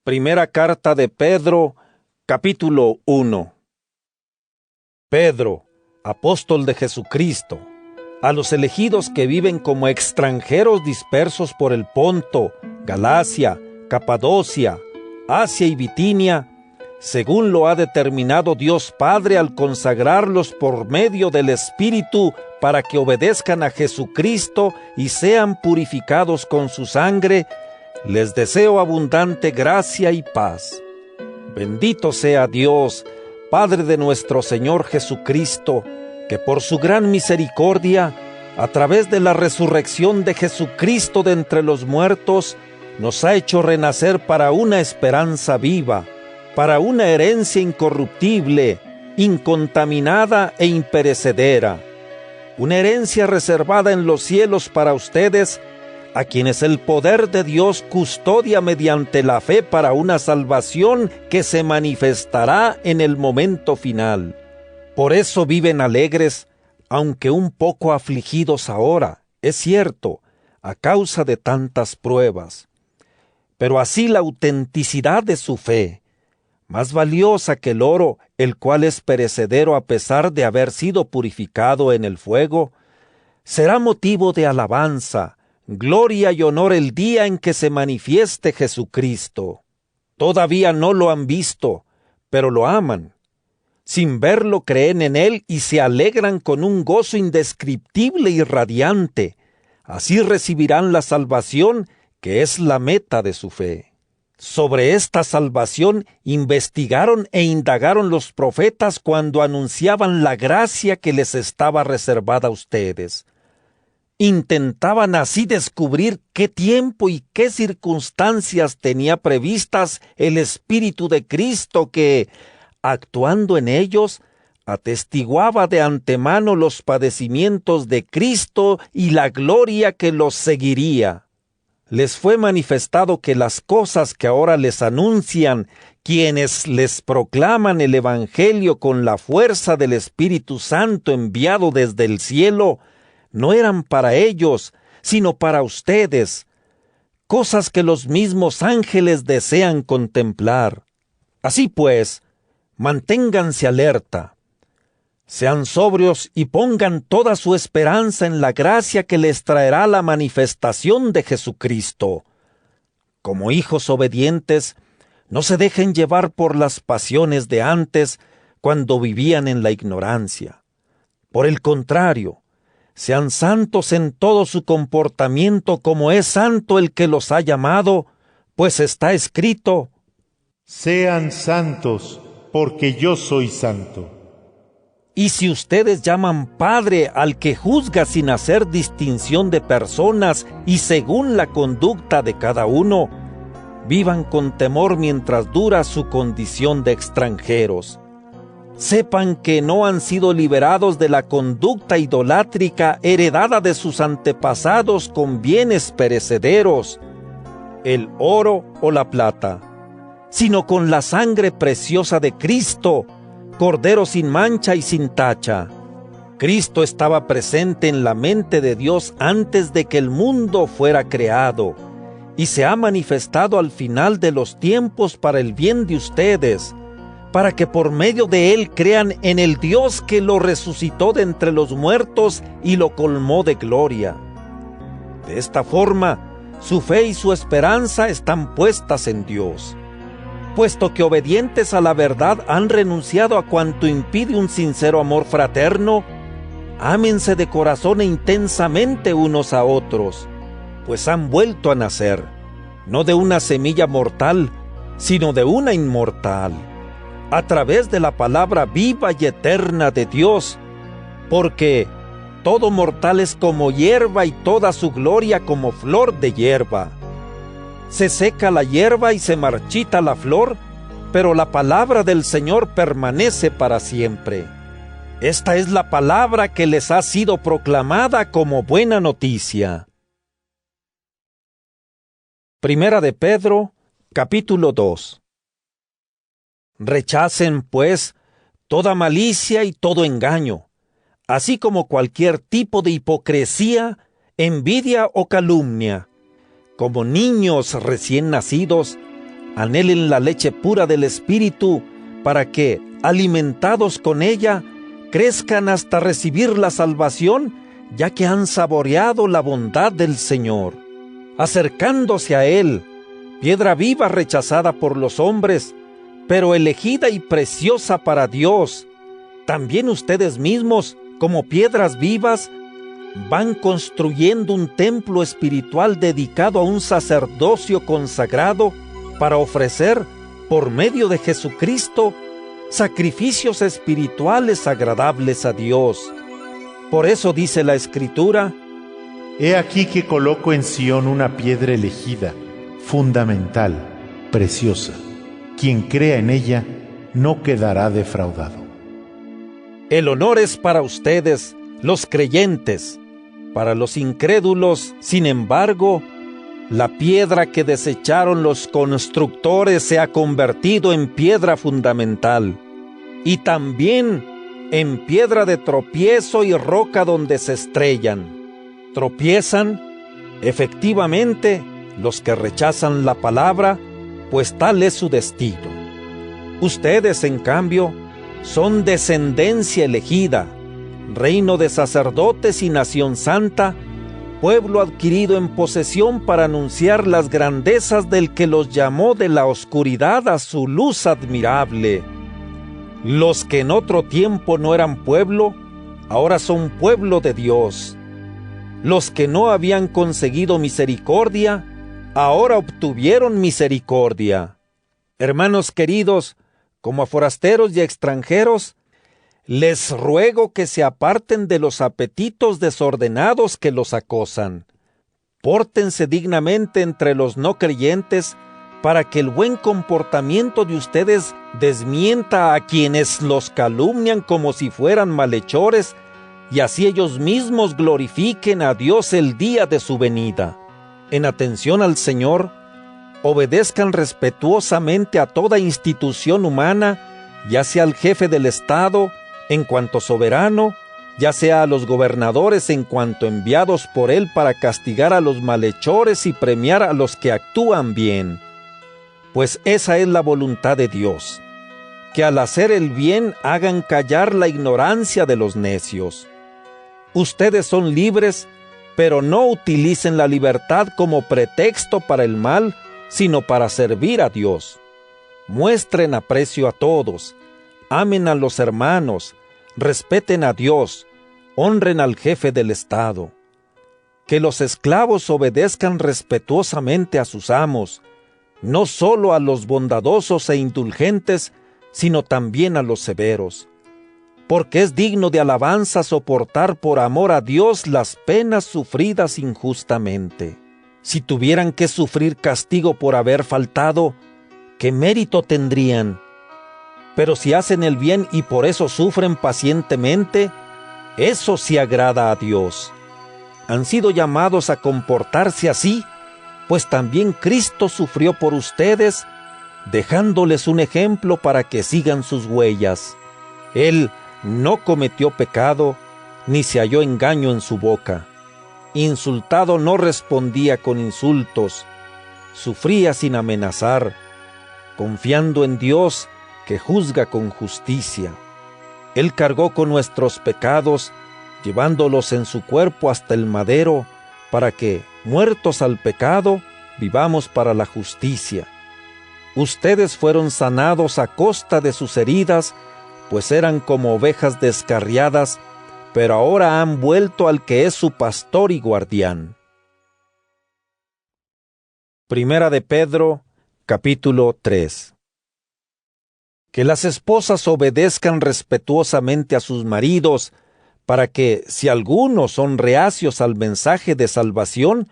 Primera carta de Pedro, capítulo 1. Pedro, apóstol de Jesucristo, a los elegidos que viven como extranjeros dispersos por el Ponto, Galacia, Capadocia, Asia y Bitinia, según lo ha determinado Dios Padre al consagrarlos por medio del Espíritu para que obedezcan a Jesucristo y sean purificados con su sangre, les deseo abundante gracia y paz. Bendito sea Dios, Padre de nuestro Señor Jesucristo, que por su gran misericordia, a través de la resurrección de Jesucristo de entre los muertos, nos ha hecho renacer para una esperanza viva, para una herencia incorruptible, incontaminada e imperecedera, una herencia reservada en los cielos para ustedes, a quienes el poder de Dios custodia mediante la fe para una salvación que se manifestará en el momento final. Por eso viven alegres, aunque un poco afligidos ahora, es cierto, a causa de tantas pruebas. Pero así la autenticidad de su fe, más valiosa que el oro, el cual es perecedero a pesar de haber sido purificado en el fuego, será motivo de alabanza, gloria y honor el día en que se manifieste Jesucristo. Todavía no lo han visto, pero lo aman. Sin verlo creen en Él y se alegran con un gozo indescriptible y radiante. Así recibirán la salvación que es la meta de su fe. Sobre esta salvación investigaron e indagaron los profetas cuando anunciaban la gracia que les estaba reservada a ustedes. Intentaban así descubrir qué tiempo y qué circunstancias tenía previstas el Espíritu de Cristo que, actuando en ellos, atestiguaba de antemano los padecimientos de Cristo y la gloria que los seguiría. Les fue manifestado que las cosas que ahora les anuncian quienes les proclaman el Evangelio con la fuerza del Espíritu Santo enviado desde el cielo, no eran para ellos, sino para ustedes, cosas que los mismos ángeles desean contemplar. Así pues, manténganse alerta, sean sobrios y pongan toda su esperanza en la gracia que les traerá la manifestación de Jesucristo. Como hijos obedientes, no se dejen llevar por las pasiones de antes, cuando vivían en la ignorancia. Por el contrario, sean santos en todo su comportamiento como es santo el que los ha llamado, pues está escrito: Sean santos, porque yo soy santo. Y si ustedes llaman Padre al que juzga sin hacer distinción de personas y según la conducta de cada uno, vivan con temor mientras dura su condición de extranjeros. Sepan que no han sido liberados de la conducta idolátrica heredada de sus antepasados con bienes perecederos, el oro o la plata, sino con la sangre preciosa de Cristo, Cordero sin mancha y sin tacha. Cristo estaba presente en la mente de Dios antes de que el mundo fuera creado, y se ha manifestado al final de los tiempos para el bien de ustedes, para que por medio de Él crean en el Dios que lo resucitó de entre los muertos y lo colmó de gloria. De esta forma, su fe y su esperanza están puestas en Dios. Puesto que obedientes a la verdad han renunciado a cuanto impide un sincero amor fraterno, ámense de corazón e intensamente unos a otros, pues han vuelto a nacer, no de una semilla mortal, sino de una inmortal, a través de la palabra viva y eterna de Dios, porque todo mortal es como hierba y toda su gloria como flor de hierba. Se seca la hierba y se marchita la flor, pero la palabra del Señor permanece para siempre. Esta es la palabra que les ha sido proclamada como buena noticia. Primera de Pedro, capítulo 2. Rechacen, pues, toda malicia y todo engaño, así como cualquier tipo de hipocresía, envidia o calumnia. Como niños recién nacidos, anhelen la leche pura del Espíritu, para que, alimentados con ella, crezcan hasta recibir la salvación, ya que han saboreado la bondad del Señor. Acercándose a Él, piedra viva rechazada por los hombres, pero elegida y preciosa para Dios, también ustedes mismos, como piedras vivas, van construyendo un templo espiritual dedicado a un sacerdocio consagrado para ofrecer, por medio de Jesucristo, sacrificios espirituales agradables a Dios. Por eso dice la Escritura: He aquí que coloco en Sión una piedra elegida, fundamental, preciosa. Quien crea en ella no quedará defraudado. El honor es para ustedes, los creyentes. Para los incrédulos, sin embargo, la piedra que desecharon los constructores se ha convertido en piedra fundamental, y también en piedra de tropiezo y roca donde se estrellan. Tropiezan, efectivamente, los que rechazan la palabra, pues tal es su destino. Ustedes, en cambio, son descendencia elegida, reino de sacerdotes y nación santa, pueblo adquirido en posesión para anunciar las grandezas del que los llamó de la oscuridad a su luz admirable. Los que en otro tiempo no eran pueblo, ahora son pueblo de Dios. Los que no habían conseguido misericordia, ahora obtuvieron misericordia. Hermanos queridos, como a forasteros y extranjeros, les ruego que se aparten de los apetitos desordenados que los acosan. Pórtense dignamente entre los no creyentes, para que el buen comportamiento de ustedes desmienta a quienes los calumnian como si fueran malhechores, y así ellos mismos glorifiquen a Dios el día de su venida. En atención al Señor, obedezcan respetuosamente a toda institución humana, ya sea al jefe del Estado en cuanto soberano, ya sea a los gobernadores en cuanto enviados por él para castigar a los malhechores y premiar a los que actúan bien. Pues esa es la voluntad de Dios, que al hacer el bien hagan callar la ignorancia de los necios. Ustedes son libres, pero no utilicen la libertad como pretexto para el mal, sino para servir a Dios. Muestren aprecio a todos, amen a los hermanos, respeten a Dios, honren al jefe del Estado. Que los esclavos obedezcan respetuosamente a sus amos, no solo a los bondadosos e indulgentes, sino también a los severos. Porque es digno de alabanza soportar por amor a Dios las penas sufridas injustamente. Si tuvieran que sufrir castigo por haber faltado, ¿qué mérito tendrían? Pero si hacen el bien y por eso sufren pacientemente, eso sí agrada a Dios. Han sido llamados a comportarse así, pues también Cristo sufrió por ustedes, dejándoles un ejemplo para que sigan sus huellas. Él no cometió pecado, ni se halló engaño en su boca. Insultado no respondía con insultos, sufría sin amenazar, confiando en Dios que juzga con justicia. Él cargó con nuestros pecados, llevándolos en su cuerpo hasta el madero, para que, muertos al pecado, vivamos para la justicia. Ustedes fueron sanados a costa de sus heridas, pues eran como ovejas descarriadas, pero ahora han vuelto al que es su pastor y guardián. Primera de Pedro, capítulo 3. Que las esposas obedezcan respetuosamente a sus maridos, para que, si algunos son reacios al mensaje de salvación,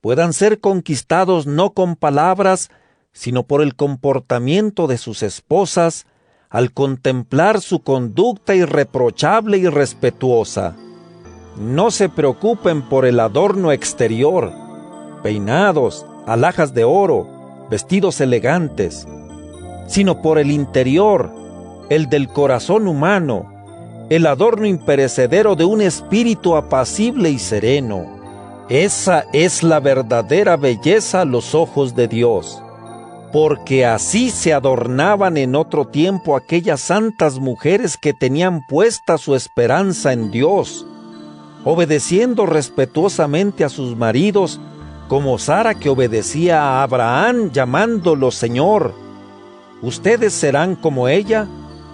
puedan ser conquistados no con palabras, sino por el comportamiento de sus esposas, al contemplar su conducta irreprochable y respetuosa. No se preocupen por el adorno exterior, peinados, alhajas de oro, vestidos elegantes, sino por el interior, el del corazón humano, el adorno imperecedero de un espíritu apacible y sereno. Esa es la verdadera belleza a los ojos de Dios. porque así se adornaban en otro tiempo aquellas santas mujeres que tenían puesta su esperanza en Dios, obedeciendo respetuosamente a sus maridos, como Sara, que obedecía a Abraham llamándolo Señor. Ustedes serán como ella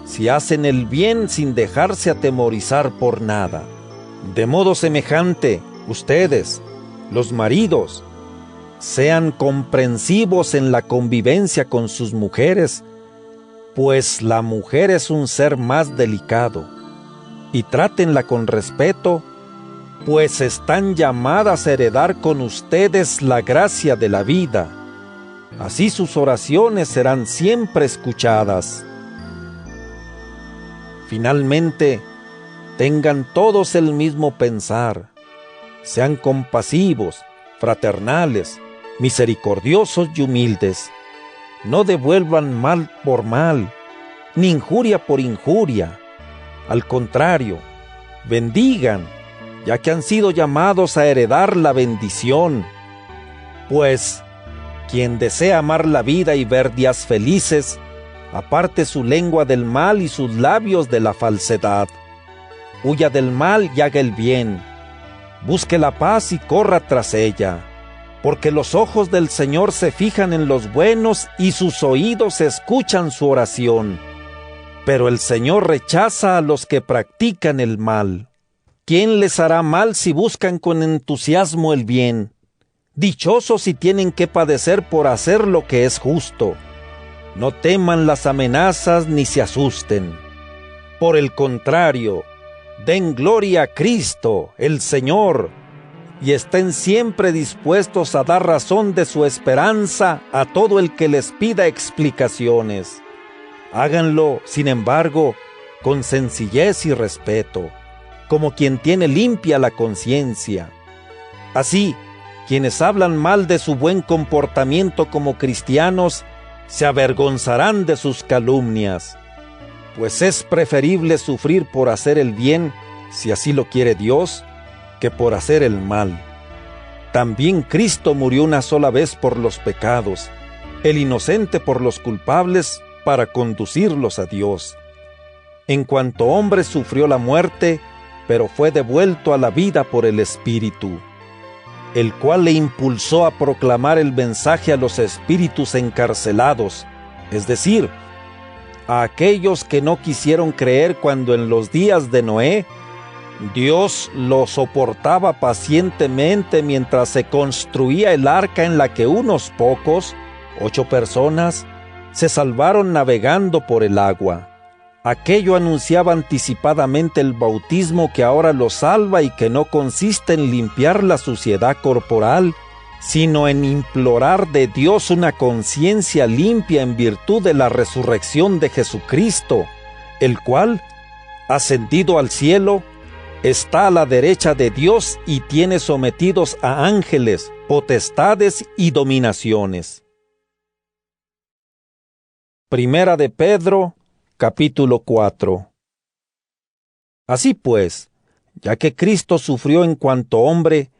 si hacen el bien sin dejarse atemorizar por nada. De modo semejante, ustedes, los maridos, sean comprensivos en la convivencia con sus mujeres, pues la mujer es un ser más delicado, y trátenla con respeto, pues están llamadas a heredar con ustedes la gracia de la vida. Así sus oraciones serán siempre escuchadas. Finalmente, tengan todos el mismo pensar, sean compasivos, fraternales, misericordiosos y humildes. No devuelvan mal por mal, ni injuria por injuria. Al contrario, bendigan, ya que han sido llamados a heredar la bendición. Pues, quien desea amar la vida y ver días felices, aparte su lengua del mal y sus labios de la falsedad. Huya del mal y haga el bien. Busque la paz y corra tras ella, porque los ojos del Señor se fijan en los buenos y sus oídos escuchan su oración. Pero el Señor rechaza a los que practican el mal. ¿Quién les hará mal si buscan con entusiasmo el bien? Dichosos si tienen que padecer por hacer lo que es justo. No teman las amenazas ni se asusten. Por el contrario, den gloria a Cristo, el Señor, y estén siempre dispuestos a dar razón de su esperanza a todo el que les pida explicaciones. Háganlo, sin embargo, con sencillez y respeto, como quien tiene limpia la conciencia. Así, quienes hablan mal de su buen comportamiento como cristianos, se avergonzarán de sus calumnias, pues es preferible sufrir por hacer el bien, si así lo quiere Dios, que por hacer el mal. También Cristo murió una sola vez por los pecados, el inocente por los culpables, para conducirlos a Dios. En cuanto hombre sufrió la muerte, pero fue devuelto a la vida por el Espíritu, el cual le impulsó a proclamar el mensaje a los espíritus encarcelados, es decir, a aquellos que no quisieron creer cuando en los días de Noé, Dios lo soportaba pacientemente mientras se construía el arca en la que unos pocos, 8 personas, se salvaron navegando por el agua. Aquello anunciaba anticipadamente el bautismo que ahora los salva y que no consiste en limpiar la suciedad corporal, sino en implorar de Dios una conciencia limpia en virtud de la resurrección de Jesucristo, el cual, ascendido al cielo, está a la derecha de Dios y tiene sometidos a ángeles, potestades y dominaciones. Primera de Pedro, capítulo 4. Así pues, ya que Cristo sufrió en cuanto hombre,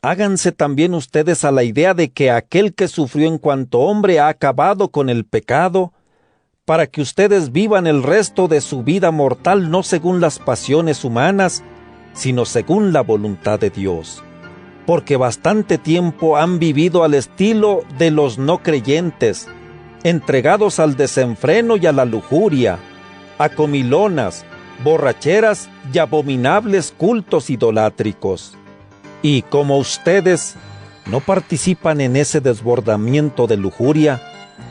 háganse también ustedes a la idea de que aquel que sufrió en cuanto hombre ha acabado con el pecado, para que ustedes vivan el resto de su vida mortal no según las pasiones humanas, sino según la voluntad de Dios. Porque bastante tiempo han vivido al estilo de los no creyentes, entregados al desenfreno y a la lujuria, a comilonas, borracheras y abominables cultos idolátricos. Y como ustedes no participan en ese desbordamiento de lujuria,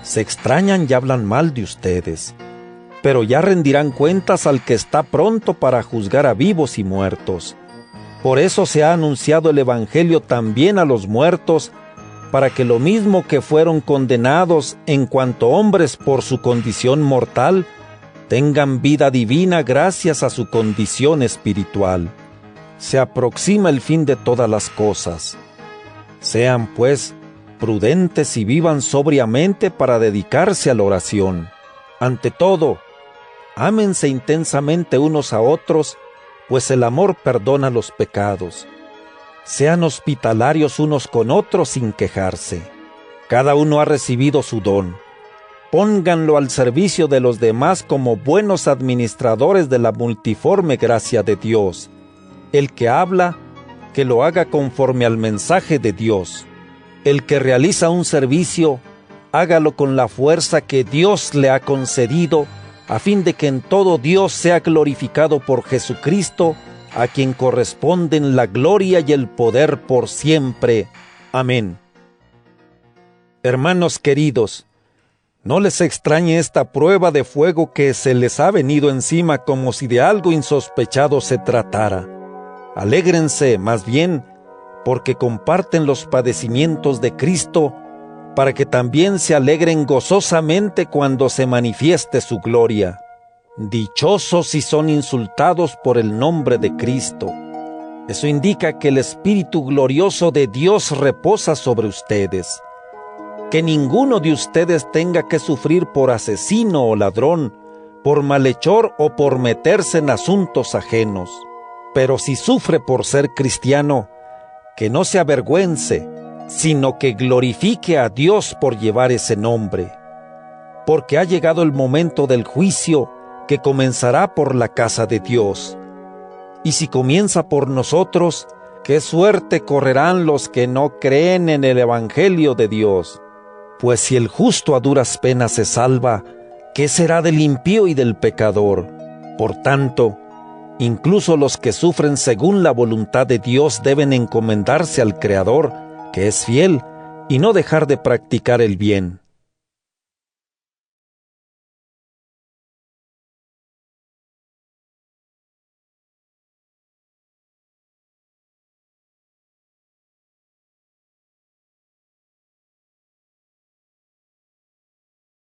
se extrañan y hablan mal de ustedes. Pero ya rendirán cuentas al que está pronto para juzgar a vivos y muertos. Por eso se ha anunciado el Evangelio también a los muertos, para que lo mismo que fueron condenados en cuanto hombres por su condición mortal, tengan vida divina gracias a su condición espiritual. Se aproxima el fin de todas las cosas. Sean, pues, prudentes y vivan sobriamente para dedicarse a la oración. Ante todo, ámense intensamente unos a otros, pues el amor perdona los pecados. Sean hospitalarios unos con otros sin quejarse. Cada uno ha recibido su don. Pónganlo al servicio de los demás como buenos administradores de la multiforme gracia de Dios. El que habla, que lo haga conforme al mensaje de Dios. El que realiza un servicio, hágalo con la fuerza que Dios le ha concedido, a fin de que en todo Dios sea glorificado por Jesucristo, a quien corresponden la gloria y el poder por siempre. Amén. Hermanos queridos, no les extrañe esta prueba de fuego que se les ha venido encima como si de algo insospechado se tratara. Alégrense, más bien, porque comparten los padecimientos de Cristo, para que también se alegren gozosamente cuando se manifieste su gloria. Dichosos si son insultados por el nombre de Cristo. Eso indica que el Espíritu glorioso de Dios reposa sobre ustedes. Que ninguno de ustedes tenga que sufrir por asesino o ladrón, por malhechor o por meterse en asuntos ajenos. Pero si sufre por ser cristiano, que no se avergüence, sino que glorifique a Dios por llevar ese nombre. Porque ha llegado el momento del juicio que comenzará por la casa de Dios. Y si comienza por nosotros, qué suerte correrán los que no creen en el Evangelio de Dios. Pues si el justo a duras penas se salva, ¿qué será del impío y del pecador? Por tanto, incluso los que sufren según la voluntad de Dios deben encomendarse al Creador, que es fiel, y no dejar de practicar el bien.